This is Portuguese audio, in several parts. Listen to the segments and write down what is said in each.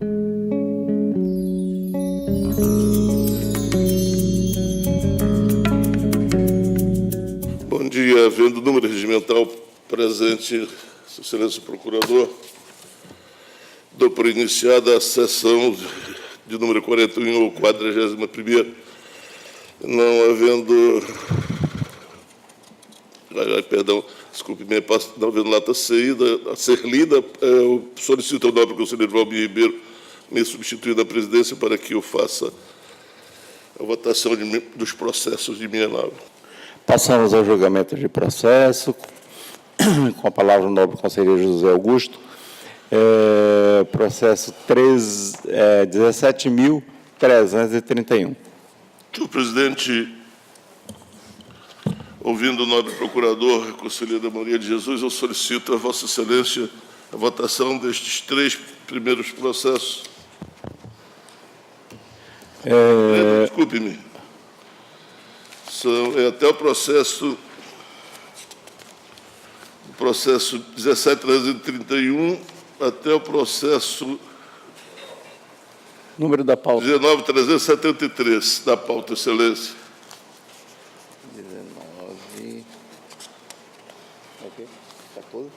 Bom dia. Havendo o número regimental presente, Excelência Procurador, dou por iniciada a sessão de número 41, ou 41ª. Não havendo... Perdão, desculpe-me, não havendo lata a ser lida, eu solicito ao nobre conselheiro Valmir Ribeiro me substituir na presidência para que eu faça a votação dos processos de minha nave. Passamos ao julgamento de processo. Com a palavra o nobre conselheiro José Augusto. Processo 17.331. Senhor presidente, ouvindo o nobre procurador, conselheira Maria de Jesus, eu solicito a Vossa Excelência a votação destes 3 primeiros processos. Desculpe-me. Até o processo 17.331 até o processo Número da pauta. 19.373 da pauta, Excelência. 19. Ok. 14.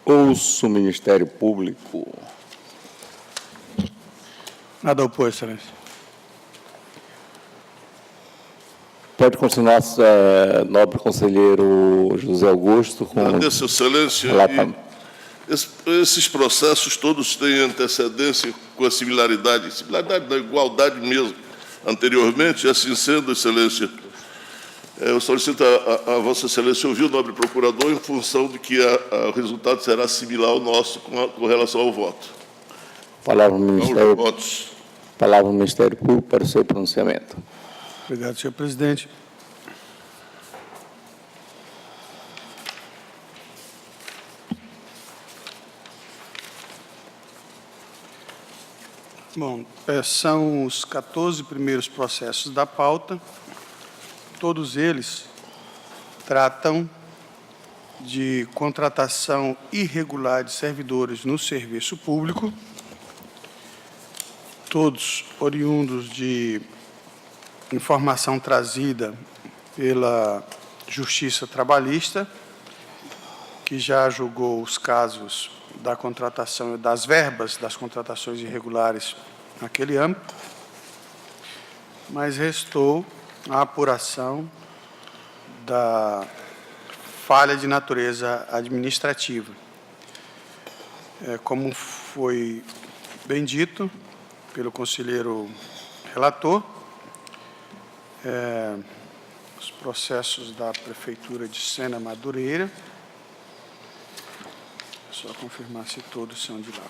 Ouço o Ministério Público. Nada a opor, Excelência. Pode continuar, nobre conselheiro José Augusto. Agradeço, Excelência. Esses processos todos têm antecedência com a similaridade da igualdade mesmo, anteriormente, e assim sendo, Excelência, eu solicito a Vossa Excelência ouvir o nobre procurador em função de que o resultado será similar ao nosso com relação ao voto. Palavra ao Ministério Público para o seu pronunciamento. Obrigado, senhor presidente. Bom, são os 14 primeiros processos da pauta. Todos eles tratam de contratação irregular de servidores no serviço público, todos oriundos de informação trazida pela Justiça Trabalhista, que já julgou os casos da contratação das verbas das contratações irregulares naquele âmbito, mas restou a apuração da falha de natureza administrativa. Como foi bem dito pelo conselheiro relator, os processos da Prefeitura de Sena Madureira, só confirmar se todos são de lá.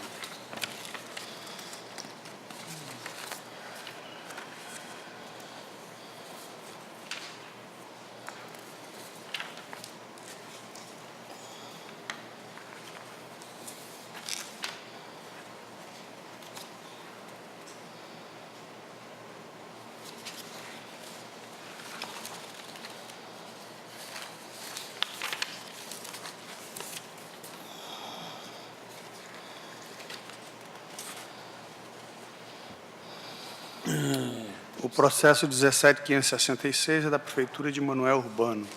O processo 17.566 é da Prefeitura de Manoel Urbano.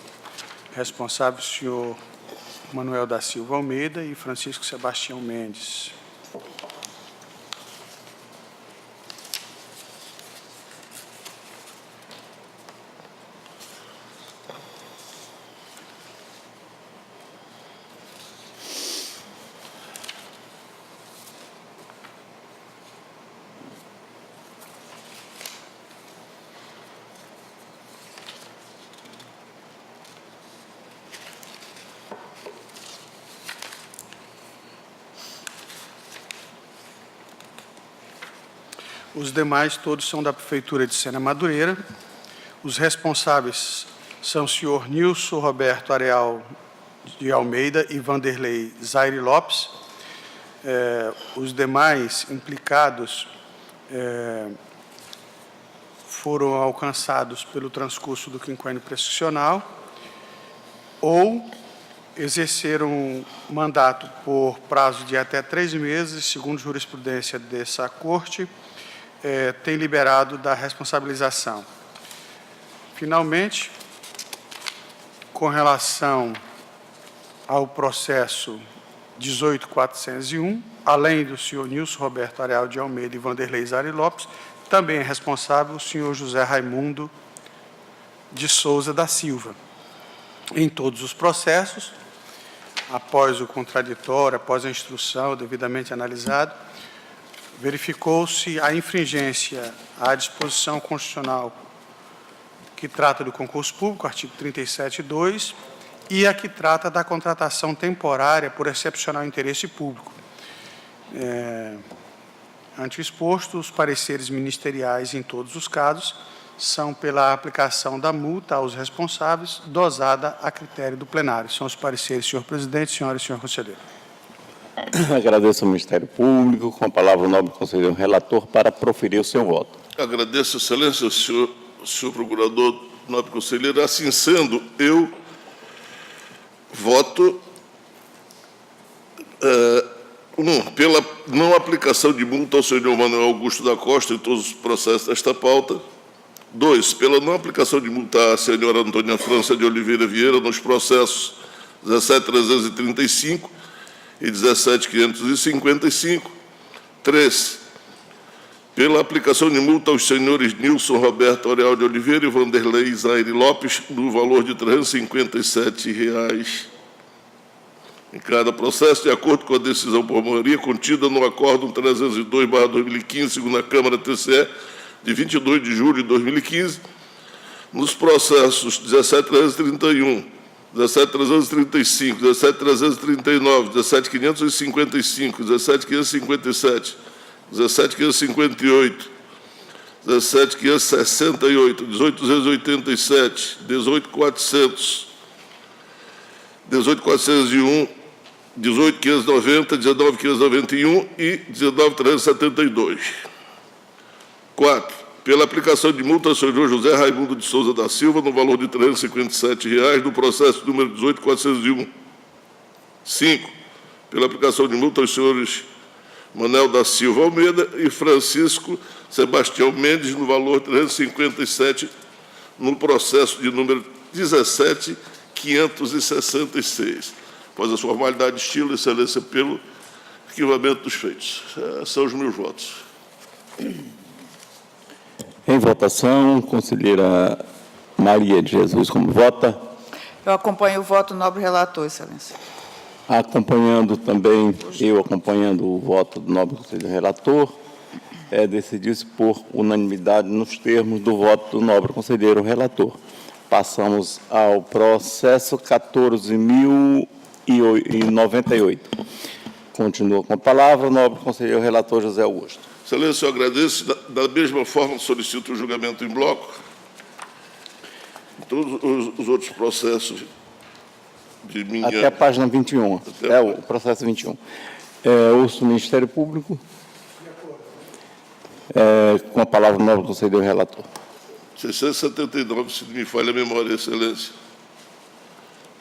Responsável, o senhor Manuel da Silva Almeida e Francisco Sebastião Mendes. Os demais todos são da Prefeitura de Sena Madureira. Os responsáveis são o senhor Nilson Roberto Areal de Almeida e Vanderlei Zaire Lopes. Os demais implicados foram alcançados pelo transcurso do quinquênio prescricional ou exerceram um mandato por prazo de até 3 meses, segundo jurisprudência dessa Corte, tem liberado da responsabilização. Finalmente, com relação ao processo 18.401, além do senhor Nilson Roberto Areal de Almeida e Vanderlei Zari Lopes, também é responsável o senhor José Raimundo de Souza da Silva. Em todos os processos, após o contraditório, após a instrução devidamente analisado, verificou-se a infringência à disposição constitucional que trata do concurso público, artigo 37.2, e a que trata da contratação temporária por excepcional interesse público. Ante o exposto, os pareceres ministeriais em todos os casos são pela aplicação da multa aos responsáveis, dosada a critério do plenário. São os pareceres, senhor presidente, senhora e senhor conselheiro. Agradeço ao Ministério Público. Com a palavra o nobre conselheiro relator para proferir o seu voto. Agradeço, excelência, senhor procurador, nobre conselheiro. Assim sendo, eu voto pela não aplicação de multa ao senhor Manuel Augusto da Costa em todos os processos desta pauta. 2, pela não aplicação de multa à senhora Antônia França de Oliveira Vieira nos processos 17.335 e 17.555. 3, pela aplicação de multa aos senhores Nilson Roberto Areal de Oliveira e Vanderlei Zari Lopes, no valor de R$ 357 em cada processo, de acordo com a decisão por maioria contida no Acórdão 302/2015, segunda Câmara TCE, de 22 de julho de 2015, nos processos 17.331, 17.335, 17.339, 17.555, 17.557, 17.558, 17.568, 18.287, 18.400, 18.401, 18.590, 19.591 e 19.372. 4, pela aplicação de multa ao senhor José Raimundo de Souza da Silva, no valor de R$ 357, no processo número 18.401. 5, pela aplicação de multa aos senhores Manel da Silva Almeida e Francisco Sebastião Mendes, no valor de R$ 357, no processo de número 17.566. Após a formalidade de estilo, excelência, pelo arquivamento dos feitos. São os meus votos. Em votação, conselheira Maria de Jesus, como vota? Eu acompanho o voto do nobre relator, excelência. Acompanhando o voto do nobre conselheiro relator, decidiu-se por unanimidade nos termos do voto do nobre conselheiro relator. Passamos ao processo 14.098. Continua com a palavra o nobre conselheiro relator José Augusto. Excelência, eu agradeço. Da mesma forma, solicito o julgamento em bloco. Todos os outros processos de minha... Até a página 21. O processo 21. Ouço o Ministério Público. Com a palavra o nobre conselheiro relator. 679, se me falha a memória, excelência.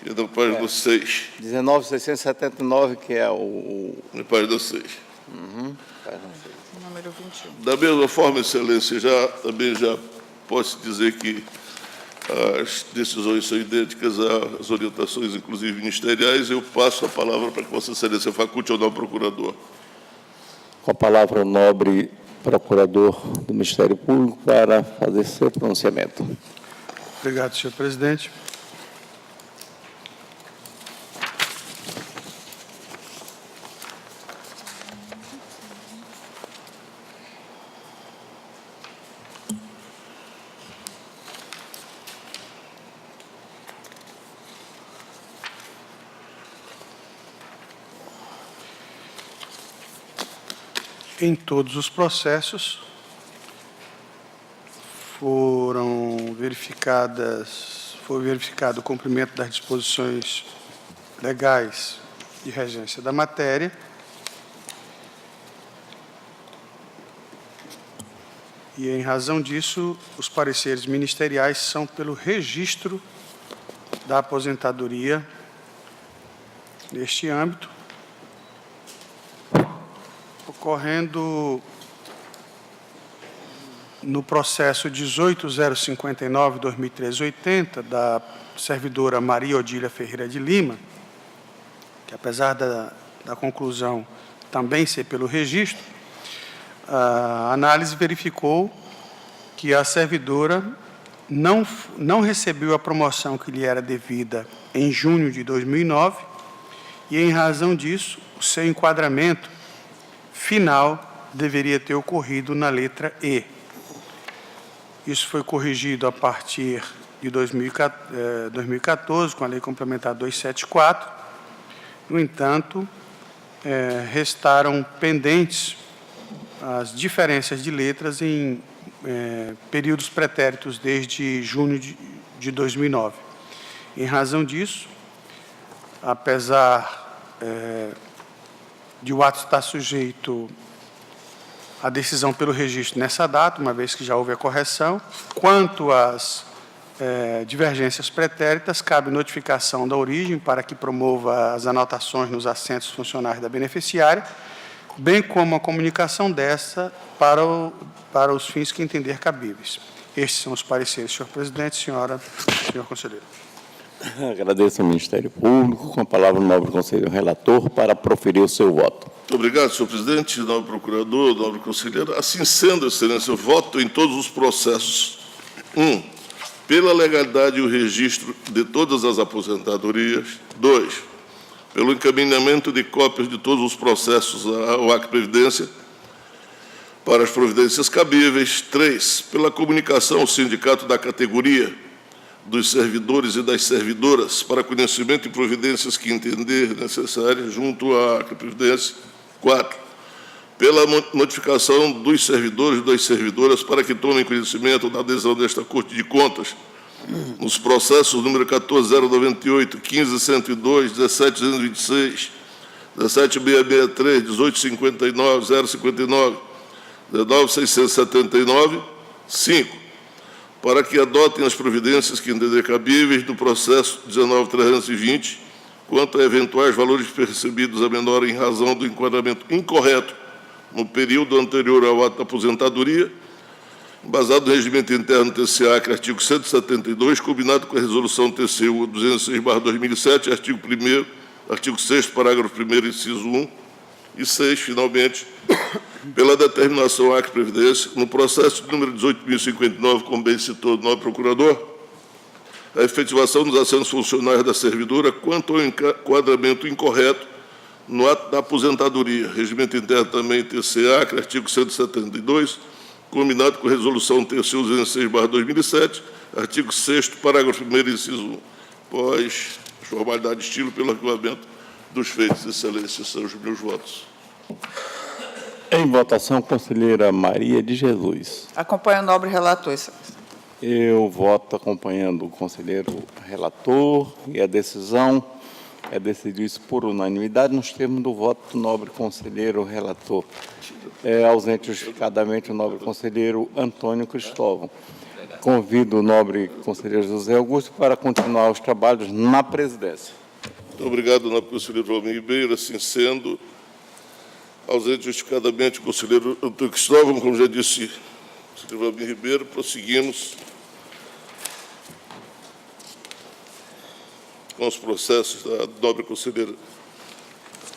Que é da página 6. 19.679, que é o... Na página 6. Página 6. Número 21. Da mesma forma, excelência, também já posso dizer que as decisões são idênticas às orientações, inclusive ministeriais. Eu passo a palavra para que Vossa Excelência faculte ao nobre procurador. Com a palavra o nobre procurador do Ministério Público para fazer seu pronunciamento. Obrigado, senhor presidente. Em todos os processos foi verificado o cumprimento das disposições legais de regência da matéria e, em razão disso, os pareceres ministeriais são pelo registro da aposentadoria neste âmbito, ocorrendo no processo 18.059/2013-80 da servidora Maria Odília Ferreira de Lima, que apesar da conclusão também ser pelo registro, a análise verificou que a servidora não recebeu a promoção que lhe era devida em junho de 2009 e, em razão disso, o seu enquadramento final deveria ter ocorrido na letra E. Isso foi corrigido a partir de 2014, com a Lei Complementar 274. No entanto, restaram pendentes as diferenças de letras em períodos pretéritos desde junho de 2009. Em razão disso, apesar de o ato estar sujeito à decisão pelo registro nessa data, uma vez que já houve a correção, quanto às divergências pretéritas, cabe notificação da origem para que promova as anotações nos assentos funcionários da beneficiária, bem como a comunicação dessa para os fins que entender cabíveis. Estes são os pareceres, senhor presidente, senhor conselheiro. Agradeço ao Ministério Público. Com a palavra o nobre conselheiro relator para proferir o seu voto. Muito obrigado, senhor presidente, nobre procurador, nobre conselheiro. Assim sendo, excelência, eu voto em todos os processos. 1. Pela legalidade e o registro de todas as aposentadorias. 2. Pelo encaminhamento de cópias de todos os processos ao Acre Previdência para as providências cabíveis. 3. Pela comunicação ao sindicato da categoria dos servidores e das servidoras para conhecimento e providências que entender necessárias junto à Acre Previdência. 4. Pela notificação dos servidores e das servidoras para que tomem conhecimento da adesão desta Corte de Contas nos processos número 14.098, 15.102, 17.226, 17.663, 18.59, 0.59, 19.679. 5. Para que adotem as providências que entender cabíveis do processo 19.320, quanto a eventuais valores percebidos a menor em razão do enquadramento incorreto no período anterior ao ato da aposentadoria, embasado no regimento interno TCA, artigo 172, combinado com a resolução TCU 206/2007, artigo 1º, artigo 6º, parágrafo 1º, inciso 1, e 6, finalmente, pela determinação Acre Previdência, no processo de número 18.059, como bem citou o nobre procurador, a efetivação dos assentos funcionários da servidora quanto ao enquadramento incorreto no ato da aposentadoria, regimento interno também TCA, artigo 172, combinado com a resolução TCU 206/2007, artigo 6º, parágrafo 1º, inciso 1. Após as formalidades de estilo pelo arquivamento dos feitos, excelência, são os meus votos. Em votação, conselheira Maria de Jesus. Acompanho o nobre relator, excelência. Eu voto acompanhando o conselheiro relator e a decisão é decidir isso por unanimidade nos termos do voto do nobre conselheiro relator. Ausente justificadamente o nobre conselheiro Antônio Cristóvão. Convido o nobre conselheiro José Augusto para continuar os trabalhos na presidência. Muito obrigado, nobre conselheiro Valmir Ribeiro. Assim sendo, ausente justificadamente o conselheiro Antônio Cristóvão, como já disse o conselheiro Valmir Ribeiro, prosseguimos com os processos da nobre conselheira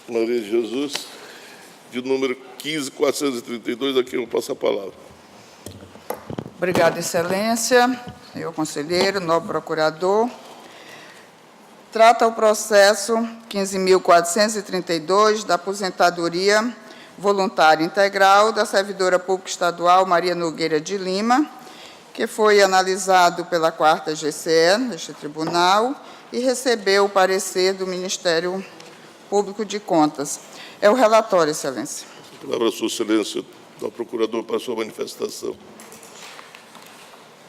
Maria de Jesus, de número 15.432, a quem eu passo a palavra. Obrigada, excelência. Senhor conselheiro, nobre procurador. Trata o processo 15.432 da aposentadoria voluntária integral da servidora pública estadual Maria Nogueira de Lima, que foi analisado pela 4ª GCE neste tribunal e recebeu o parecer do Ministério Público de Contas. É o relatório, excelência. A palavra a sua excelência, do procurador, para a sua manifestação.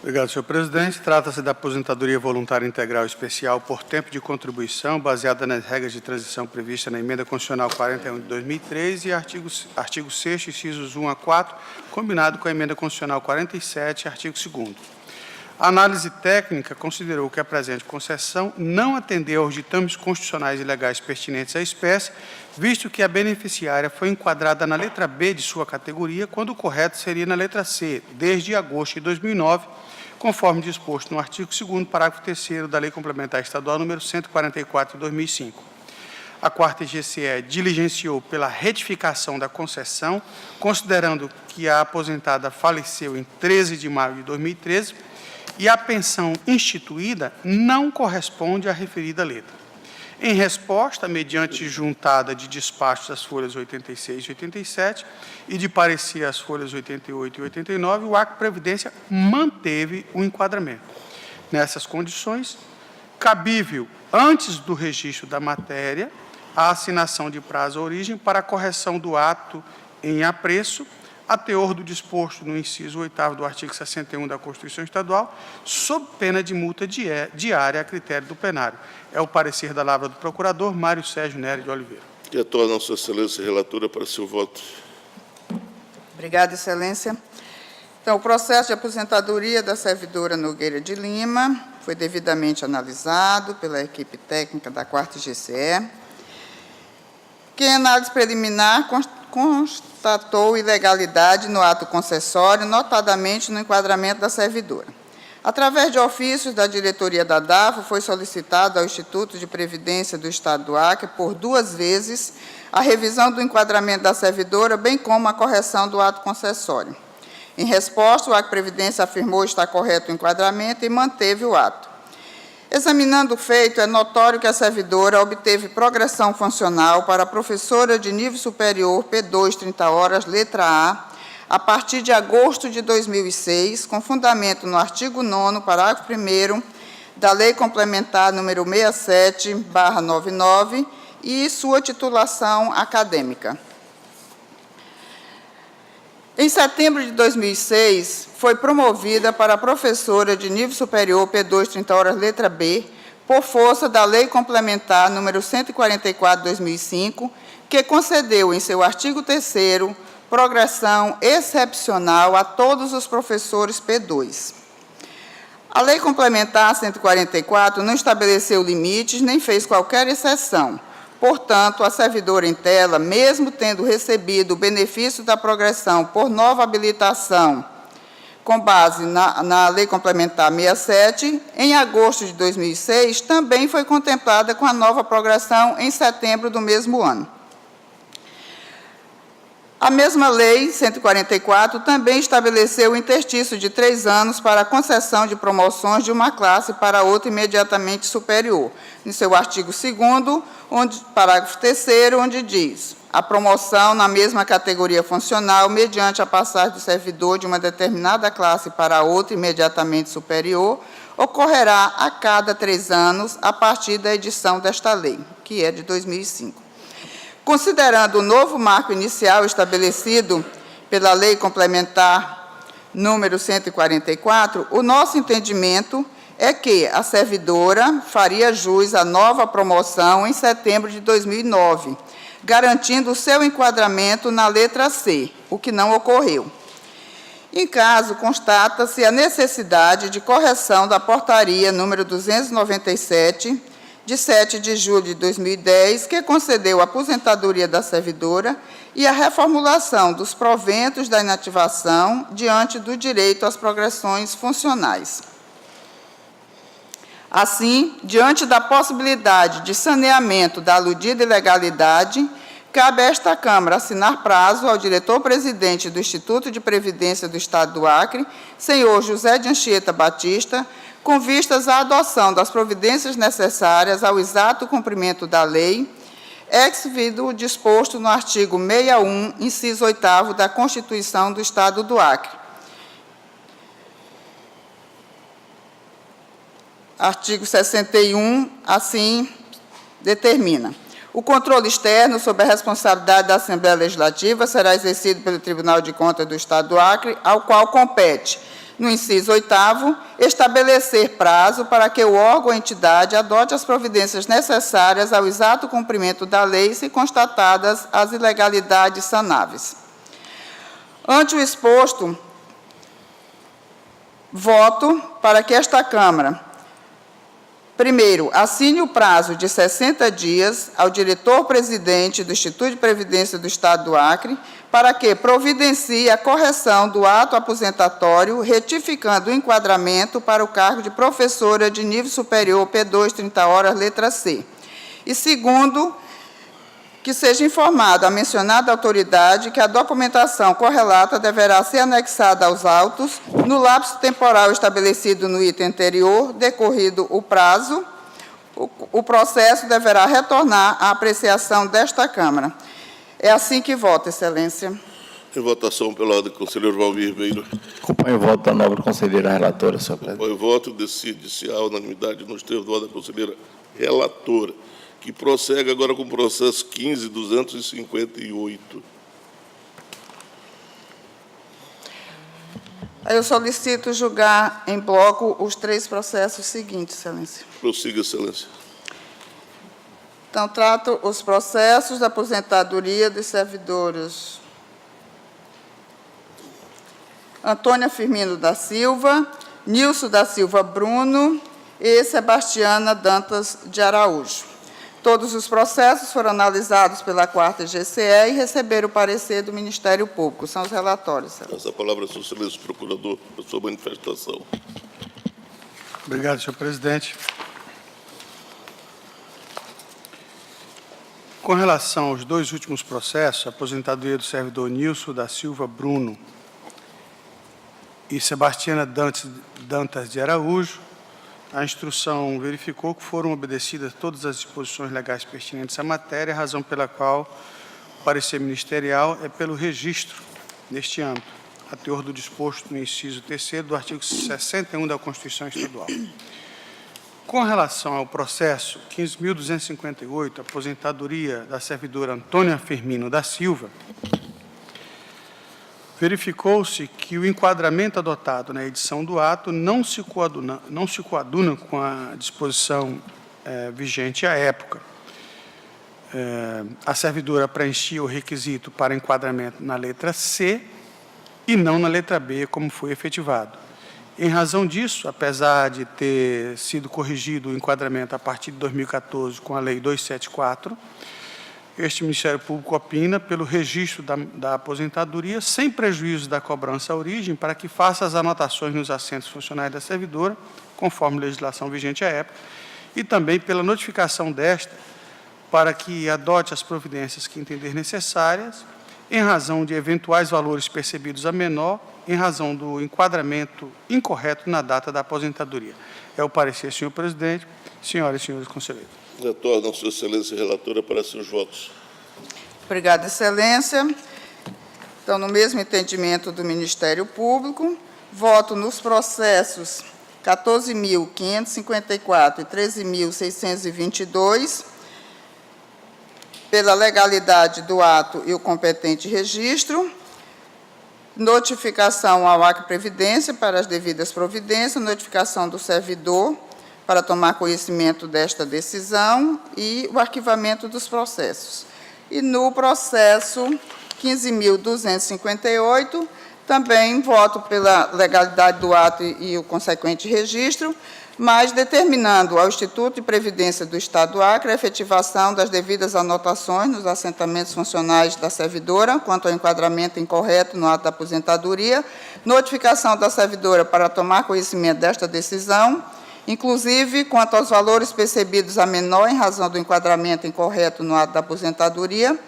Obrigado, senhor presidente. Trata-se da aposentadoria voluntária integral especial por tempo de contribuição, baseada nas regras de transição previstas na Emenda Constitucional 41 de 2003 e artigo 6º, incisos 1 a 4, combinado com a Emenda Constitucional 47, artigo 2º. A análise técnica considerou que a presente concessão não atendeu aos ditames constitucionais e legais pertinentes à espécie, visto que a beneficiária foi enquadrada na letra B de sua categoria, quando o correto seria na letra C, desde agosto de 2009, conforme disposto no artigo 2º, parágrafo 3º da Lei Complementar Estadual número 144, de 2005. A 4ª GCE diligenciou pela retificação da concessão, considerando que a aposentada faleceu em 13 de maio de 2013 e a pensão instituída não corresponde à referida letra. Em resposta, mediante juntada de despachos às folhas 86 e 87 e de parecer às folhas 88 e 89, o Acre Previdência manteve o enquadramento. Nessas condições, cabível, antes do registro da matéria, a assinação de prazo à origem para a correção do ato em apreço, a teor do disposto no inciso 8º do artigo 61 da Constituição Estadual, sob pena de multa diária a critério do plenário. É o parecer da Lavra do Procurador Mário Sérgio Nery de Oliveira. Retorna a Sua Excelência relatora para seu voto. Obrigada, Excelência. Então, o processo de aposentadoria da servidora Nogueira de Lima foi devidamente analisado pela equipe técnica da 4ª GCE, que, em análise preliminar, constatou ilegalidade no ato concessório, notadamente no enquadramento da servidora. Através de ofícios da diretoria da DAFO, foi solicitado ao Instituto de Previdência do Estado do Acre, por 2 vezes, a revisão do enquadramento da servidora, bem como a correção do ato concessório. Em resposta, o Acre Previdência afirmou estar correto o enquadramento e manteve o ato. Examinando o feito, é notório que a servidora obteve progressão funcional para professora de nível superior P2, 30 horas, letra a partir de agosto de 2006, com fundamento no artigo 9º, parágrafo 1º, da Lei Complementar número 67/99 e sua titulação acadêmica. Em setembro de 2006, foi promovida para professora de nível superior P2, 30 horas, letra B, por força da Lei Complementar número 144/2005, que concedeu, em seu artigo 3º, progressão excepcional a todos os professores P2. A Lei Complementar 144 não estabeleceu limites nem fez qualquer exceção. Portanto, a servidora em tela, mesmo tendo recebido o benefício da progressão por nova habilitação, com base na Lei Complementar 67, em agosto de 2006, também foi contemplada com a nova progressão em setembro do mesmo ano. A mesma Lei 144 também estabeleceu o interstício de 3 anos para a concessão de promoções de uma classe para outra imediatamente superior, no seu artigo 2º, parágrafo 3º, onde diz: a promoção na mesma categoria funcional, mediante a passagem do servidor de uma determinada classe para outra imediatamente superior, ocorrerá a cada 3 anos, a partir da edição desta lei, que é de 2005. Considerando o novo marco inicial estabelecido pela Lei Complementar número 144, o nosso entendimento é que a servidora faria jus à nova promoção em setembro de 2009, garantindo o seu enquadramento na letra C, o que não ocorreu. Em caso, constata-se a necessidade de correção da portaria número 297, de 7 de julho de 2010, que concedeu a aposentadoria da servidora e a reformulação dos proventos da inativação diante do direito às progressões funcionais. Assim, diante da possibilidade de saneamento da aludida ilegalidade, cabe a esta Câmara assinar prazo ao diretor-presidente do Instituto de Previdência do Estado do Acre, senhor José de Anchieta Batista, com vistas à adoção das providências necessárias ao exato cumprimento da lei, ex-vido disposto no artigo 61, inciso 8º da Constituição do Estado do Acre. Artigo 61, assim determina. O controle externo sobre a responsabilidade da Assembleia Legislativa será exercido pelo Tribunal de Contas do Estado do Acre, ao qual compete, no inciso 8º, estabelecer prazo para que o órgão ou entidade adote as providências necessárias ao exato cumprimento da lei, se constatadas as ilegalidades sanáveis. Ante o exposto, Voto para que esta Câmara, primeiro, assine o prazo de 60 dias ao diretor-presidente do Instituto de Previdência do Estado do Acre para que providencie a correção do ato aposentatório, retificando o enquadramento para o cargo de professora de nível superior P2, 30 horas, letra C. E segundo, que seja informado a mencionada autoridade que a documentação correlata deverá ser anexada aos autos no lapso temporal estabelecido no item anterior, decorrido o prazo, o processo deverá retornar à apreciação desta Câmara. É assim que voto, Excelência. Em votação pela ordem, conselheiro Valmir Ribeiro. Acompanho o voto da nobre conselheira relatora, senhor presidente. Acompanho o voto, decide-se a unanimidade nos termos do voto da conselheira relatora, que prossegue agora com o processo 15.258. Eu solicito julgar em bloco os 3 processos seguintes, Excelência. Prossiga, Excelência. Então, trato os processos da aposentadoria dos servidores Antônia Firmino da Silva, Nilson da Silva Bruno e Sebastiana Dantas de Araújo. Todos os processos foram analisados pela 4ª GCE e receberam o parecer do Ministério Público. São os relatórios, Excelência. Essa palavra é do excelência procurador, para sua manifestação. Obrigado, senhor presidente. Com relação aos 2 últimos processos, a aposentadoria do servidor Nilson da Silva Bruno e Sebastiana Dantas de Araújo, a instrução verificou que foram obedecidas todas as disposições legais pertinentes à matéria, razão pela qual o parecer ministerial é pelo registro neste âmbito, a teor do disposto no inciso 3º do artigo 61 da Constituição Estadual. Com relação ao processo 15.258, aposentadoria da servidora Antônia Firmino da Silva, verificou-se que o enquadramento adotado na edição do ato não se coaduna com a disposição vigente à época. A servidora preenchia o requisito para enquadramento na letra C e não na letra B, como foi efetivado. Em razão disso, apesar de ter sido corrigido o enquadramento a partir de 2014 com a Lei 274, este Ministério Público opina pelo registro da aposentadoria, sem prejuízo da cobrança à origem, para que faça as anotações nos assentos funcionais da servidora, conforme legislação vigente à época, e também pela notificação desta, para que adote as providências que entender necessárias, em razão de eventuais valores percebidos a menor, em razão do enquadramento incorreto na data da aposentadoria. É o parecer, senhor presidente, senhoras e senhores conselheiros. Retornam sua excelência relatora para seus votos. Obrigada, Excelência. Então, no mesmo entendimento do Ministério Público, voto nos processos 14.554 e 13.622, pela legalidade do ato e o competente registro, notificação ao Acre Previdência para as devidas providências, notificação do servidor para tomar conhecimento desta decisão e o arquivamento dos processos. E no processo 15.258, também voto pela legalidade do ato e o consequente registro, mas determinando ao Instituto de Previdência do Estado do Acre a efetivação das devidas anotações nos assentamentos funcionais da servidora quanto ao enquadramento incorreto no ato da aposentadoria, notificação da servidora para tomar conhecimento desta decisão, inclusive quanto aos valores percebidos a menor em razão do enquadramento incorreto no ato da aposentadoria,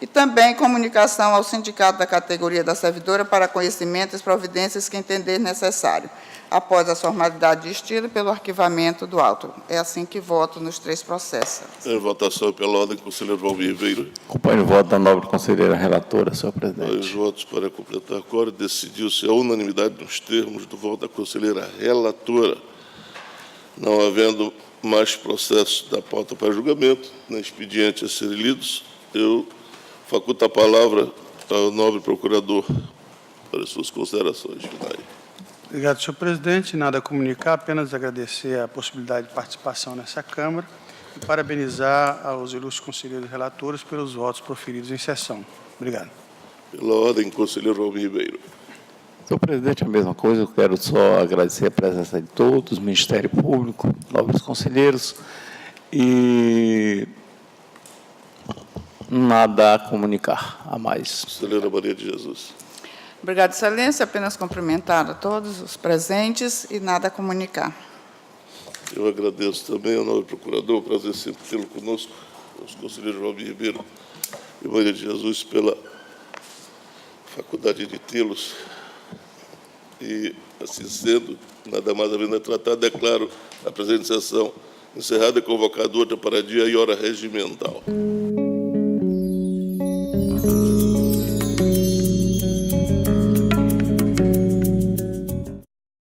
e também comunicação ao sindicato da categoria da servidora para conhecimento e as providências que entender necessário, após a formalidade de estilo e pelo arquivamento do auto. É assim que voto nos 3 processos. Em votação pela ordem, conselheiro Valmir Ribeiro. Acompanho o voto da nobre conselheira relatora, senhor presidente. Os votos para completar a quórum, decidiu-se a unanimidade nos termos do voto da conselheira relatora. Não havendo mais processos da pauta para julgamento, nem expediente a serem lidos, eu faculto a palavra ao nobre procurador para as suas considerações finais. Obrigado, senhor presidente. Nada a comunicar, apenas agradecer a possibilidade de participação nessa Câmara e parabenizar aos ilustres conselheiros relatores pelos votos proferidos em sessão. Obrigado. Pela ordem, conselheiro Valmir Ribeiro. Senhor presidente, a mesma coisa. Eu quero só agradecer a presença de todos, Ministério Público, nobres conselheiros, e nada a comunicar a mais. Conselheira Maria de Jesus. Obrigada, Excelência. Apenas cumprimentar a todos os presentes e nada a comunicar. Eu agradeço também ao nobre procurador, prazer sempre tê-lo conosco, aos conselheiros Valmir Ribeiro e Maria de Jesus, pela faculdade de tê-los. E, assim sendo, nada mais havendo a tratar, declaro a presente sessão encerrada e convocado outra para dia e hora regimental.